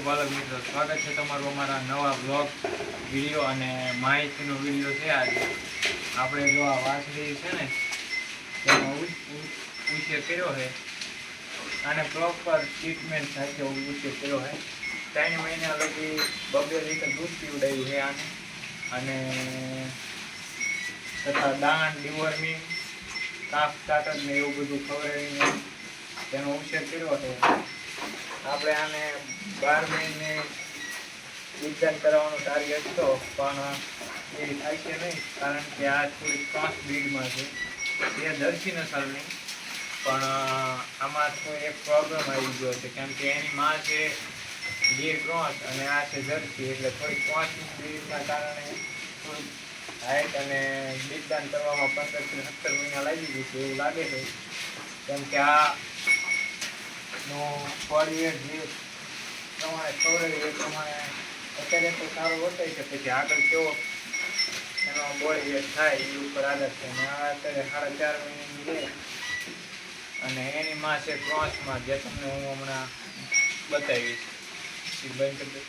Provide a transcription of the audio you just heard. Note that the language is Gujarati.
બાલક મિત્રો, સ્વાગત છે તમારું અમારા નવા બ્લોગ વિડીયો અને માહિતીનો વિડીયો છે. આજે આપણે જો આ વાસળી છે ને તેનો ઉછેર કર્યો છે, આને પ્રોપર ટ્રીટમેન્ટ સાથે ઉછેર કર્યો છે. 3 મહિના લગી 2 લીટર દૂધ પીવડાવ્યું છે આને, અને તથા દાણ ડિવોર્મિંગ કાફ કાકડ ને એવું બધું ખવડાવીને તેનો ઉછેર કર્યો છે. આપણે આને 12 મહિને ઉદ્યાન કરવાનો ટાર્ગેટ હતો, પણ એ થાય છે નહીં, કારણ કે આ થોડી ક્રોસ બ્રીડમાં છે. એ જર્સી નસલની, પણ આમાં તો એક પ્રોબ્લેમ આવી ગયો છે, કેમ કે એની માં છે ગીર ક્રોસ અને આ છે જર્સી, એટલે થોડી ક્રોસ બ્રીડના કારણે થોડીક હાઈટ અને બીજદાન કરવામાં 15 થી 17 મહિના લાગી ગયું છે એવું લાગે છે. કેમ કે આ નો બોડી વેટ જે પ્રમાણે ખવડાવી એ પ્રમાણે અત્યારે તો સારો વર્તાય છે, પછી આગળ કેવો એનો બોડી વેટ થાય એ ઉપર આધાર છે. અને આ અત્યારે 4.5 મહિનાની છે, અને એની માં છે ક્રોસમાં, જે તમને હું હમણાં બતાવીશ. બંધ કરી દઉં.